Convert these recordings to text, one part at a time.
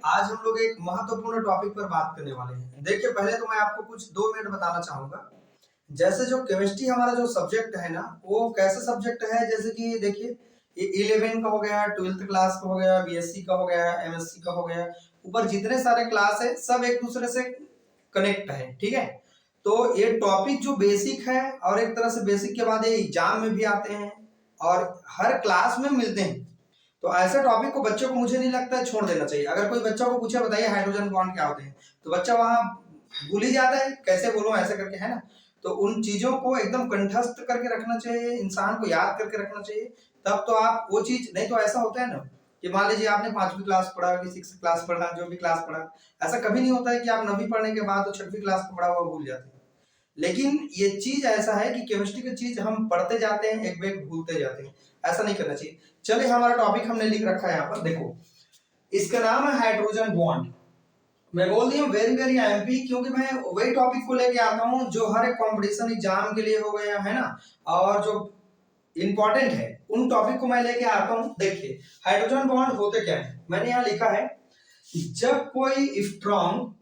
आज हम लोग एक महत्वपूर्ण टॉपिक पर बात करने वाले हैं। देखिए, पहले तो मैं आपको कुछ 2 मिनट बताना चाहूंगा। जैसे जो केमिस्ट्री हमारा जो सब्जेक्ट है ना, वो कैसे सब्जेक्ट है, जैसे कि देखिए, ये 11 का हो गया, 12th क्लास का हो गया, बीएससी का हो गया, एमएससी का हो गया, ऊपर जितने सारे क्लास है सब एक दूसरे से कनेक्ट है। ठीक है, तो ये टॉपिक जो बेसिक है, और एक तरह से बेसिक के बाद ये एग्जाम में भी आते हैं और हर क्लास में मिलते हैं। तो ऐसे टॉपिक को बच्चों को मुझे नहीं लगता है छोड़ देना चाहिए। अगर कोई बच्चा को पूछे बताइए हाइड्रोजन बॉन्ड क्या होते हैं, तो बच्चा वहां भूल ही जाता है, कैसे बोलो ऐसे करके, है ना। तो उन चीजों को एकदम कंठस्थ करके रखना चाहिए, इंसान को याद करके रखना चाहिए, तब तो आप वो चीज। नहीं तो ऐसा होता है ना कि मान लीजिए आपने 5वीं क्लास पढ़ा कि 6th क्लास पढ़ा, जो भी क्लास पढ़ा, ऐसा कभी नहीं होता है कि आप 9वीं पढ़ने के बाद तो 6वीं क्लास को पढ़ा हुआ भूल जाते हैं। लेकिन ये चीज ऐसा है कि केमिस्ट्री की चीज हम पढ़ते जाते हैं, एक बैग भूलते जाते हैं। ऐसा नहीं करना चाहिए। चलिए, हमारा टॉपिक हमने लिख रखा है यहाँ पर, देखो, इसका नाम है हाइड्रोजन बॉन्ड। मैं बोल दी हूँ वेरी वेरी एमपी, क्योंकि मैं वही टॉपिक को लेके आता हूँ जो हर एक कॉम्पिटिशन एग्जाम के लिए हो गया है ना, और जो इंपॉर्टेंट है उन टॉपिक को मैं लेके आता हूँ। देखिए, हाइड्रोजन बॉन्ड होते क्या है, मैंने यहाँ लिखा है, जब कोई स्ट्रॉन्ग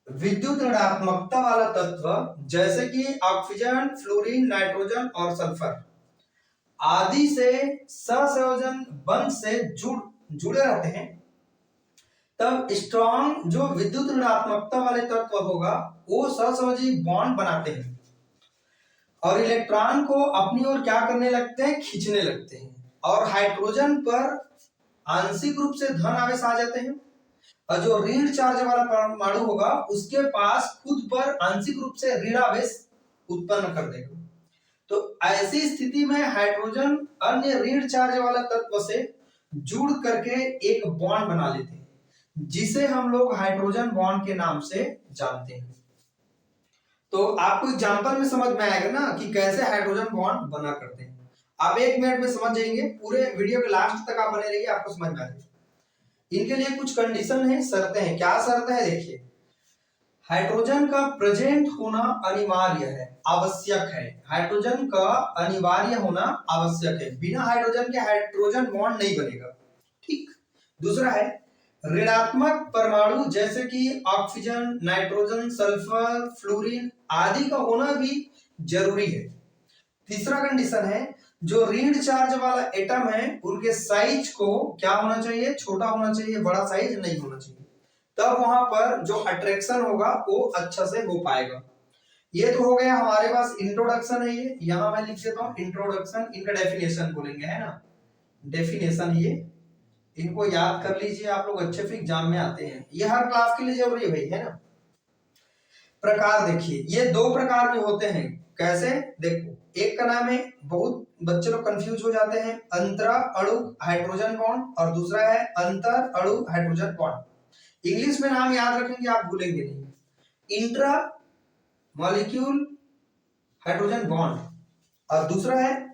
विद्युत ऋणात्मकता वाला तत्व जैसे कि ऑक्सीजन, फ्लोरीन, नाइट्रोजन और सल्फर आदि से सहसंयोजन बंध से जुड़े रहते हैं, तब स्ट्रॉन्ग जो विद्युत ऋणात्मकता वाले तत्व होगा वो सहसंयोजी बॉन्ड बनाते हैं और इलेक्ट्रॉन को अपनी ओर क्या करने लगते हैं, खींचने लगते हैं। और हाइड्रोजन पर आंशिक रूप से धन आवेश आ जाते हैं, और जो ऋण चार्ज वाला परमाणु होगा उसके पास खुद पर आंशिक रूप से ऋण आवेश उत्पन्न कर देगा। तो ऐसी स्थिति में हाइड्रोजन अन्य ऋण चार्ज वाला तत्व से जुड़ करके एक बॉन्ड बना लेते हैं, जिसे हम लोग हाइड्रोजन बॉन्ड के नाम से जानते हैं। तो आपको एग्जांपल में समझ में आएगा ना कि कैसे हाइड्रोजन बॉन्ड बना करते हैं। आप 1 मिनट में समझ जाएंगे, पूरे वीडियो के लास्ट तक आप बने रहिए, आपको समझ में आएगा। इनके लिए कुछ कंडीशन है, शर्तें हैं। क्या शर्त है, देखिए, हाइड्रोजन का प्रेजेंट होना अनिवार्य है, आवश्यक है। हाइड्रोजन का अनिवार्य होना आवश्यक है, बिना हाइड्रोजन के हाइड्रोजन बॉन्ड नहीं बनेगा। ठीक। दूसरा है ऋणात्मक परमाणु जैसे कि ऑक्सीजन, नाइट्रोजन, सल्फर, फ्लोरीन आदि का होना भी जरूरी है। तीसरा कंडीशन है जो ऋण चार्ज वाला एटम है उनके साइज को क्या होना चाहिए, छोटा होना चाहिए, बड़ा साइज नहीं होना चाहिए। तब वहां पर जो अट्रैक्शन होगा वो अच्छा से हो पाएगा। ये तो हो गया हमारे पास इंट्रोडक्शन है। ये यहां मैं लिख देता हूं इंट्रोडक्शन, इनका डेफिनेशन बोलेंगे, है ना, डेफिनेशन। ये इनको याद कर लीजिए, आप लोग अच्छे से एग्जाम में आते हैं, ये हर क्लास के लिए जरूरी है भाई, है ना। प्रकार देखिए, ये 2 प्रकार के होते हैं। कैसे, देखो, एक का नाम है, बहुत बच्चे लोग कंफ्यूज हो जाते हैं, अंतरा अणु हाइड्रोजन बॉन्ड, और दूसरा है अंतर अणु हाइड्रोजन बॉन्ड। इंग्लिश में नाम याद रखेंगे, आप भूलेंगे नहीं। इंट्रा मॉलिक्यूल हाइड्रोजन बॉन्ड, और दूसरा है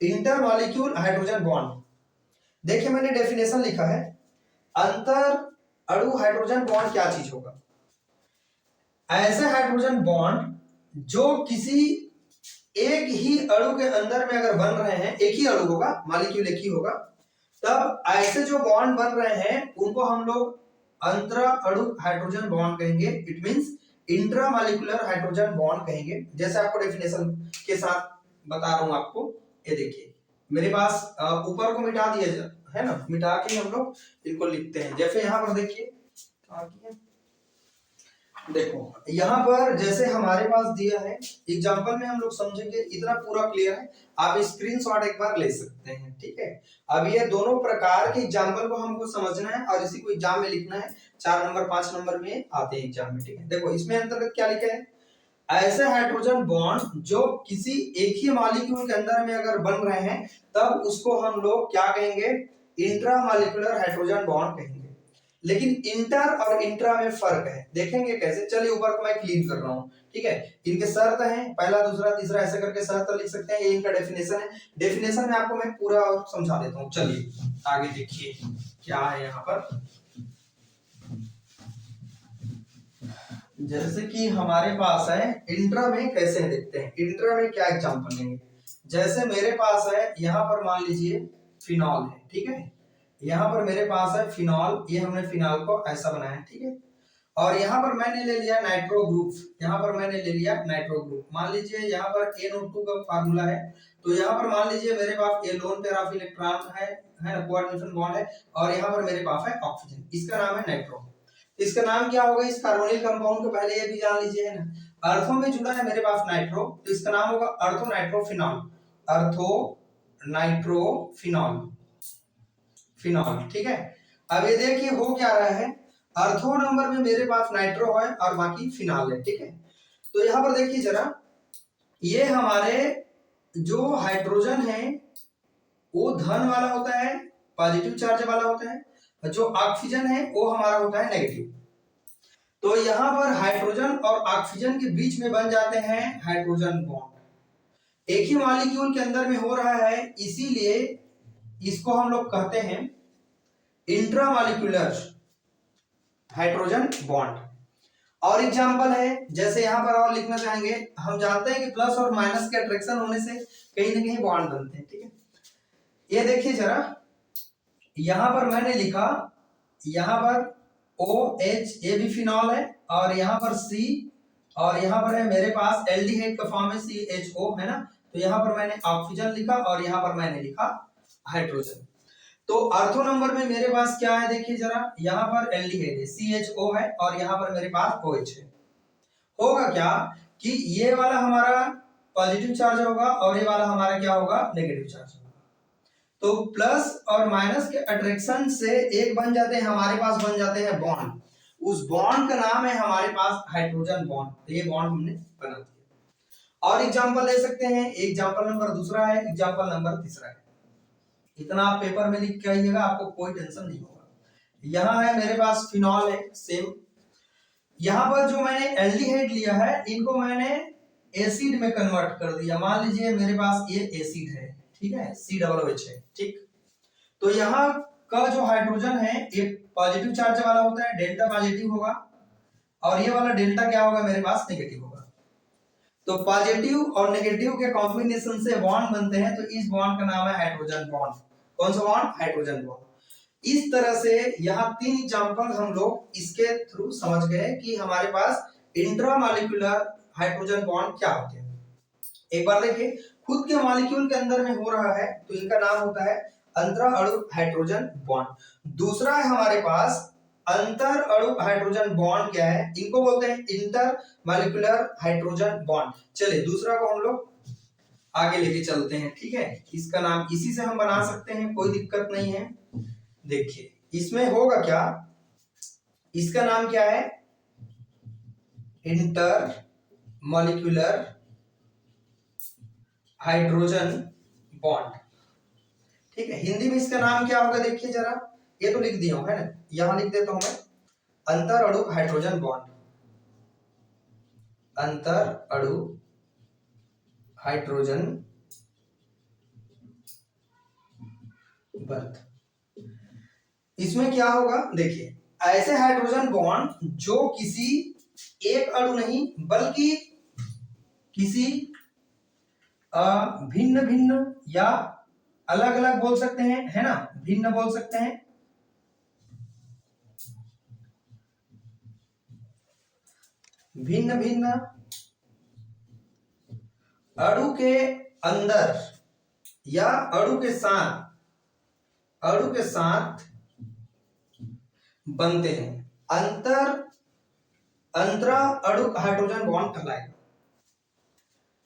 इंटर मॉलिक्यूल हाइड्रोजन बॉन्ड। देखिए, मैंने डेफिनेशन लिखा है, अंतर अणु हाइड्रोजन बॉन्ड क्या चीज होगा, ऐसे हाइड्रोजन बॉन्ड जो किसी एक ही अणु के अंदर में अगर बन रहे हैं, एक ही अणु होगा, मॉलिक्यूल एक ही होगा, तब ऐसे जो बॉन्ड बन रहे हैं उनको हम लोग अंतर अणु हाइड्रोजन बॉन्ड कहेंगे। It means intramolecular hydrogen bond कहेंगे। जैसे आपको डेफिनेशन के साथ बता रहा हूं आपको, ये देखिए मेरे पास ऊपर को मिटा दिया है ना, मिटा के हम लोग इनको लिखते हैं। जैसे यहाँ पर देखिए, देखो यहाँ पर जैसे हमारे पास दिया है, एग्जांपल में हम लोग समझेंगे, इतना पूरा क्लियर है, आप स्क्रीनशॉट एक बार ले सकते हैं। ठीक है, अब ये दोनों प्रकार के एग्जांपल को हमको समझना है और इसी को एग्जाम में लिखना है। 4 नंबर 5 नंबर में आते हैं एग्जाम में। ठीक है, देखो इसमें अंतर्गत क्या लिखा है, ऐसे हाइड्रोजन बॉन्ड जो किसी एक ही मॉलिक्यूल के अंदर में अगर बन रहे हैं तब उसको हम लोग क्या कहेंगे, इंट्रामॉलिक्यूलर हाइड्रोजन बॉन्ड कहेंगे। लेकिन इंटर और इंट्रा में फर्क है, देखेंगे कैसे। चलिए, ऊपर को मैं क्लीन कर रहा हूं। ठीक है, इनके शर्त हैं, पहला दूसरा तीसरा ऐसे करके शर्त लिख सकते हैं। ये इनका डेफिनेशन है। डेफिनेशन में आपको मैं पूरा समझा देता हूं। चलिए आगे देखिए क्या है यहाँ पर। जैसे कि हमारे पास है इंट्रा में, कैसे देखते हैं इंट्रा में क्या एग्जांपल लेंगे। जैसे मेरे पास है यहाँ पर, मान लीजिए फिनॉल है, ठीक है, यहाँ पर मेरे पास है फिनॉल, ये हमने फिनॉल को ऐसा बनाया, ठीक है। और यहाँ पर मैंने ले लिया नाइट्रो ग्रुप, यहाँ पर मैंने ले लिया नाइट्रो ग्रुप। मान लीजिए यहाँ पर NO2 का फार्मूला है, तो यहाँ पर मान लीजिए मेरे पास ये लोन पेयर ऑफ इलेक्ट्रॉन है ना, कोऑर्डिनेशन बॉन्ड है, और यहाँ पर मेरे पास है ऑक्सीजन, इसका नाम है नाइट्रो। इसका नाम क्या होगा इस कार्बोनिल कंपाउंड को, पहले ये भी जान लीजिए, है ना। अर्थो में जुड़ा है मेरे पास नाइट्रो, तो इसका नाम होगा अर्थो नाइट्रोफिनॉल, अर्थो नाइट्रोफिनॉल, फिनॉल, ठीक है। अब ये देखिए हो क्या रहा है, अर्थो नंबर में मेरे पास नाइट्रो है और बाकी फिनॉल है, ठीक है। तो यहाँ पर देखिए जरा, ये हमारे जो हाइड्रोजन है वो धन वाला होता है, पॉजिटिव चार्ज वाला होता है, जो ऑक्सीजन है वो हमारा होता है नेगेटिव। तो यहाँ पर हाइड्रोजन और ऑक्सीजन के बीच में बन जाते हैं हाइड्रोजन बॉन्ड। एक ही मॉलिक्यूल के अंदर में हो रहा है, इसीलिए इसको हम लोग कहते हैं इंट्रामॉलिक्यूलर हाइड्रोजन बॉन्ड। और एग्जांपल है, जैसे यहाँ पर और लिखना चाहेंगे, हम जानते हैं कि प्लस और माइनस के अट्रैक्शन होने से कहीं ना कहीं बॉन्ड बनते हैं, ठीक है। ये देखिए जरा, यहाँ पर मैंने लिखा, यहाँ पर OH, ये भी फिनॉल है, और यहाँ पर C, और यहाँ पर है मेरे पास एल्डिहाइड का फॉर्म है CHO, है ना। तो यहाँ पर मैंने ऑक्सीजन लिखा और यहाँ पर मैंने लिखा हाइड्रोजन। तो अर्थो नंबर में मेरे पास क्या है, देखिए जरा, यहाँ पर एल्डिहाइड है CHO है, और यहाँ पर मेरे पास OH है। होगा क्या कि ये वाला हमारा पॉजिटिव चार्ज होगा और ये वाला हमारा क्या होगा, नेगेटिव चार्ज होगा। तो प्लस और माइनस के अट्रैक्शन से एक बन जाते हैं, हमारे पास बन जाते हैं बॉन्ड, उस बॉन्ड का नाम है हमारे पास हाइड्रोजन बॉन्ड। तो ये बॉन्ड हमने बना दिया। और एग्जांपल ले सकते हैं, एग्जांपल नंबर दूसरा है, एग्जांपल नंबर तीसरा है। इतना आप पेपर में लिख के आइएगा, आपको कोई टेंशन नहीं होगा। यहाँ है मेरे पास फिनॉल है सेम। यहाँ पर जो मैंने एल्डिहाइड लिया है, इनको मैंने एसिड में कन्वर्ट कर दिया। मान लीजिए मेरे पास ये एसिड है, ठीक है, COOH है, ठीक। तो यहाँ का जो हाइड्रोजन है ये पॉजिटिव चार्ज वाला होता है, डेल्टा पॉजिटिव होगा, और ये वाला डेल्टा क्या होगा, मेरे पास नेगेटिव होगा। तो पॉजिटिव और नेगेटिव के कॉम्बिनेशन से बॉन्ड बनते हैं, तो इस बॉन्ड का नाम है हाइड्रोजन बॉन्ड। कौन सा बॉन्ड, हाइड्रोजन बॉन्ड। इस तरह से यहाँ 3 एग्जांपल हम लोग इसके थ्रू समझ गए कि हमारे पास इंट्रामॉलिक्यूलर हाइड्रोजन बॉन्ड क्या होते हैं। एक बार देखिए, खुद के मॉलिक्यूल के अंदर में हो रहा है तो इनका नाम होता है अंतरा अणु हाइड्रोजन बॉन्ड। दूसरा है हमारे पास अंतर अणु हाइड्रोजन बॉन्ड, क्या है, इनको बोलते हैं इंटर मॉलिक्यूलर हाइड्रोजन बॉन्ड। चलिए दूसरा को हम लोग आगे लेके चलते हैं, ठीक है। इसका नाम इसी से हम बना सकते हैं, कोई दिक्कत नहीं है। देखिए इसमें होगा क्या, इसका नाम क्या है, इंटर मॉलिक्यूलर हाइड्रोजन बॉन्ड, ठीक है। हिंदी में इसका नाम क्या होगा, देखिए जरा, ये तो लिख दिया हूं, है ना, यहां लिख देता हूं मैं, अंतर अणु हाइड्रोजन बॉन्ड, अंतर अणु हाइड्रोजन बंध। इसमें क्या होगा, देखिए, ऐसे हाइड्रोजन बॉन्ड जो किसी एक अणु नहीं बल्कि किसी भिन्न भिन्न या अलग अलग बोल सकते हैं, है ना, भिन्न बोल सकते हैं, भिन्न भिन्न अणु के अंदर या अणु के साथ बनते हैं, अंतरा अणु हाइड्रोजन बॉन्ड कहलाएगा।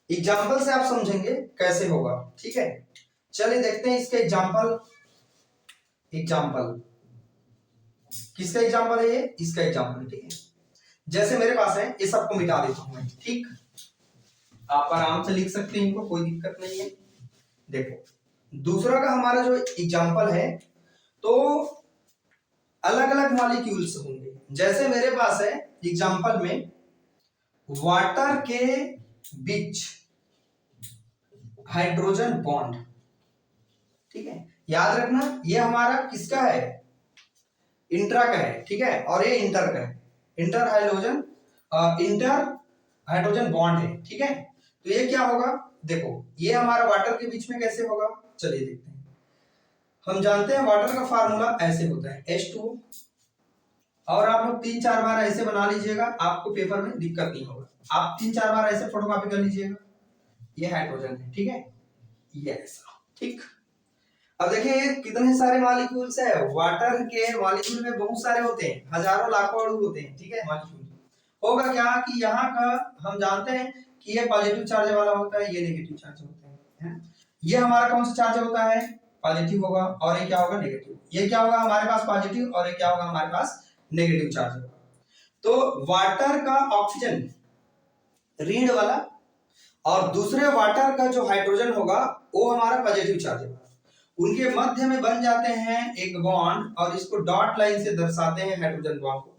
एग्जाम्पल से आप समझेंगे कैसे होगा, ठीक है। चलिए देखते हैं इसके एग्जाम्पल किसका एग्जाम्पल है, ये इसका एग्जाम्पल है, ठीक है। जैसे मेरे पास है, ये सबको मिटा देता हूं मैं, ठीक, आप आराम से लिख सकते हैं, इनको कोई दिक्कत नहीं है। देखो दूसरा का हमारा जो एग्जाम्पल है, तो अलग अलग मॉलिक्यूल्स होंगे। जैसे मेरे पास है एग्जाम्पल में वाटर के बीच हाइड्रोजन बॉन्ड, ठीक है। याद रखना ये हमारा किसका है, इंट्रा का है, ठीक है, और ये इंटर का है, इंटर हाइड्रोजन बॉन्ड है, ठीक है। तो ये क्या होगा, देखो ये हमारा वाटर के बीच में कैसे होगा, चलिए देखते हैं। हम जानते हैं वाटर का फार्मूला ऐसे होता है H2O, और आप लोग 3-4 बार ऐसे बना लीजिएगा, आपको पेपर में दिक्कत नहीं होगा। आप 3-4 बार ऐसे फोटोकॉपी कर लीजिएगा। ये हाइड्रोजन है, ठीक है, ये ऐसा, ठीक। अब देखिए कितने सारे मॉलिक्यूल्स है, वाटर के मॉलिक्यूल में बहुत सारे होते हैं, हजारों लाखों अणु होते हैं, ठीक है। मॉलिक्यूल होगा क्या कि यहाँ का हम जानते हैं कि ये पॉजिटिव चार्ज वाला होता है, ये नेगेटिव चार्ज होता है। ये हमारा कौन सा चार्ज होता है, पॉजिटिव होगा, और ये क्या होगा, नेगेटिव। ये क्या होगा हमारे पास, पॉजिटिव, और ये क्या होगा हमारे पास, नेगेटिव चार्ज होगा। तो वाटर का ऑक्सीजन ऋण वाला, और दूसरे वाटर का जो हाइड्रोजन होगा वो हमारा पॉजिटिव चार्ज होगा। उनके मध्य में बन जाते हैं एक बॉन्ड, और इसको डॉट लाइन से दर्शाते हैं हाइड्रोजन बॉन्ड को।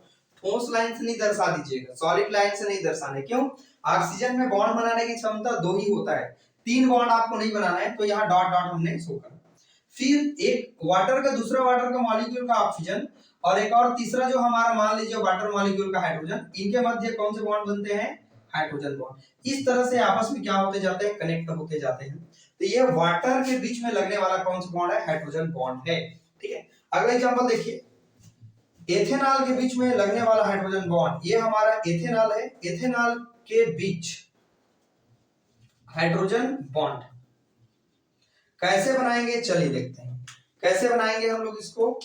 ठोस लाइन से नहीं दर्शा दीजिएगा, सॉलिड लाइन से नहीं दर्शाने, क्यों, ऑक्सीजन में बॉन्ड बनाने की क्षमता 2 ही होता है, 3 बॉन्ड आपको नहीं बनाना है, तो यहाँ डॉट डॉट हमने शो करा। फिर एक वाटर का, दूसरा वाटर का मॉलिक्यूल का ऑक्सीजन, और एक और तीसरा जो हमारा मान लीजिए वाटर मॉलिक्यूल का हाइड्रोजन, इनके मध्य कौन से बॉन्ड बनते हैं, हाइड्रोजन बॉन्ड। इस तरह से आपस में क्या होते जाते हैं, कनेक्ट होते जाते हैं। तो ये वाटर के बीच में लगने वाला कौन सा बॉन्ड है, हाइड्रोजन बॉन्ड है, ठीक है। अगला एग्जांपल देखिए, एथेनॉल के बीच में लगने वाला हाइड्रोजन बॉन्ड, ये हमारा एथेनॉल है। एथेनॉल के बीच हाइड्रोजन बॉन्ड कैसे बनाएंगे, चलिए देखते हैं कैसे बनाएंगे हम लोग इसको।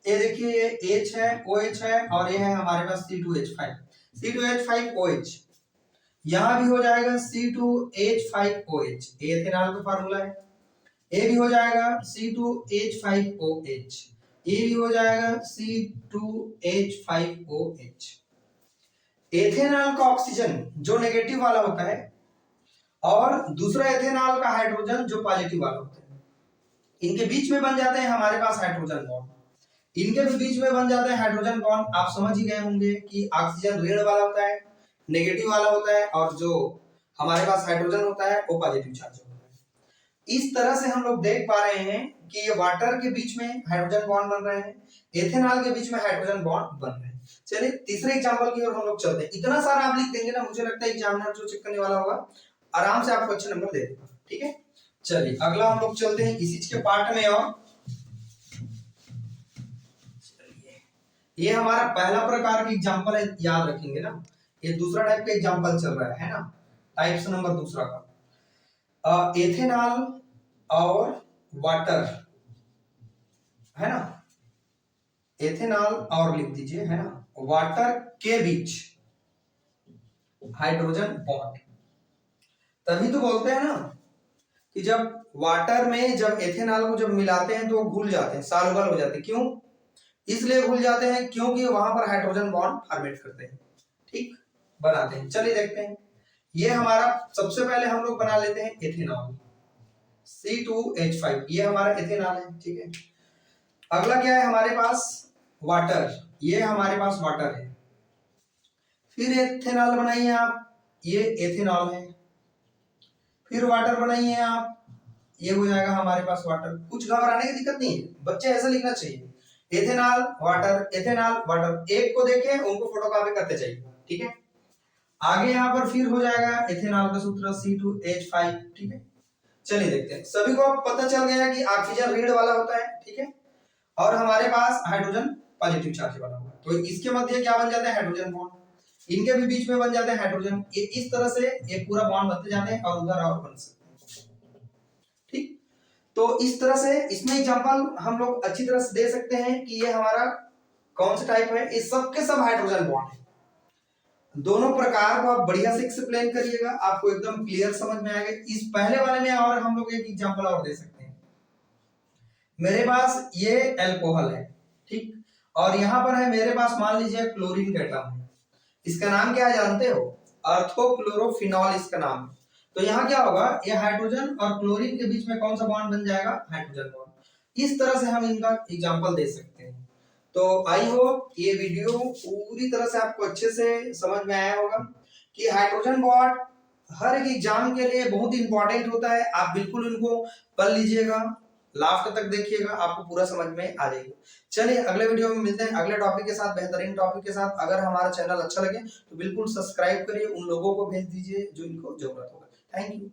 ये देखिए, ये H है, OH है, और ये है हमारे पास C2H5, C2H5OH। यहां भी हो जाएगा C2H5OH, एथेनॉल का फार्मूला है। ये भी हो जाएगा C2H5OH, ये भी हो जाएगा C2H5OH। एथेनॉल का ऑक्सीजन जो नेगेटिव वाला होता है, और दूसरा एथेनॉल का हाइड्रोजन जो पॉजिटिव वाला होता है, इनके बीच में बन जाते हैं हमारे पास हाइड्रोजन बॉन्ड। इनके भी बीच में बन जाते हैं हाइड्रोजन बॉन्ड। आप समझ ही गए होंगे कि ऑक्सीजन ऋण वाला होता है, नेगेटिव वाला होता है, और जो हमारे पास हाइड्रोजन होता है वो पॉजिटिव चार्ज होता है। इस तरह से हम लोग देख पा रहे हैं कि ये वाटर के बीच में हाइड्रोजन बॉन्ड बन रहे हैं, एथेनॉल के बीच में हाइड्रोजन बॉन्ड बन रहे हैं। चलिए तीसरे एग्जांपल की ओर हम लोग चलते हैं। इतना सारा आप लिख देंगे ना, मुझे लगता है एग्जामिनर जो चेक करने वाला होगा आराम से आपको अच्छे नंबर दे देगा, ठीक है। चलिए अगला हम लोग चलते हैं इसी के पार्ट में। और ये हमारा पहला प्रकार का एग्जांपल है, याद रखेंगे ना। ये दूसरा टाइप का एग्जांपल चल रहा है ना, टाइप्स नंबर दूसरा का। एथेनॉल और वाटर है ना, एथेनॉल और लिख दीजिए, है ना, वाटर के बीच हाइड्रोजन बॉन्ड। तभी तो बोलते हैं ना कि जब वाटर में जब एथेनॉल को जब मिलाते हैं तो वो घुल जाते हैं, सॉल्युबल हो जाते हैं। क्यों, इसलिए घुल जाते हैं क्योंकि वहां पर हाइड्रोजन बॉन्ड फॉर्मेट करते हैं, ठीक, बनाते हैं। चलिए देखते हैं। ये हमारा सबसे पहले हम लोग बना लेते हैं एथेनॉल, C2H5, ये हमारा एथेनॉल है, ठीक है। अगला क्या है हमारे पास, वाटर, ये हमारे पास वाटर है। फिर एथेनॉल बनाइए आप, ये एथेनॉल है। फिर वाटर बनाइए आप, ये हो जाएगा हमारे पास वाटर। कुछ घबराने की दिक्कत नहीं है, बच्चे ऐसा लिखना चाहिए, एथेनॉल वाटर, एथेनॉल वाटर। एक को देखें, उनको फोटोकॉपी करते जाइए, ठीक है। आगे यहाँ पर फिर हो जाएगा एथेनॉल का सूत्र C2H5, ठीक है। चलिए देखते हैं। सभी को पता चल गया कि ऑक्सीजन ऋण वाला होता है, ठीक है, और हमारे पास हाइड्रोजन पॉजिटिव चार्ज वाला होगा। तो इसके मध्य क्या बन जाता है, हाइड्रोजन बॉन्ड। इनके भी बीच में बन जाते हैं हाइड्रोजन। ये इस तरह से एक पूरा बॉन्ड बनते जाते हैं, और उधर और बन सकते हैं, ठीक। तो इस तरह से इसमें एग्जांपल हम लोग अच्छी तरह से दे सकते हैं कि ये हमारा कौन सा टाइप है। इस सब के सब हाइड्रोजन बॉन्ड है। दोनों प्रकार को आप बढ़िया से एक्सप्लेन करिएगा, आपको एकदम क्लियर समझ में आएगा। इस पहले वाले में और हम लोग एक एग्जांपल और दे सकते हैं। मेरे पास ये अल्कोहल है, ठीक, और यहाँ पर है मेरे पास मान लीजिए क्लोरीन का एटम है। इसका नाम क्या है जानते हो, अर्थोक्लोरोफिनॉल इसका नाम है। तो यहाँ क्या होगा, ये हाइड्रोजन और क्लोरीन के बीच में कौन सा बॉन्ड बन जाएगा, हाइड्रोजन बॉन्ड। इस तरह से हम इनका एग्जांपल दे सकते हैं। तो आई होप ये वीडियो पूरी तरह से आपको अच्छे से समझ में आया होगा कि हाइड्रोजन बॉन्ड हर एक एग्जाम के लिए बहुत इंपॉर्टेंट होता है। आप बिल्कुल इनको पढ़ लीजिएगा, लास्ट तक देखिएगा, आपको पूरा समझ में आ जाएगा। चलिए अगले वीडियो में मिलते हैं अगले टॉपिक के साथ, बेहतरीन टॉपिक के साथ। अगर हमारा चैनल अच्छा लगे तो बिल्कुल सब्सक्राइब करिए, उन लोगों को भेज दीजिए जो इनको जरूरत होगा। Thank you.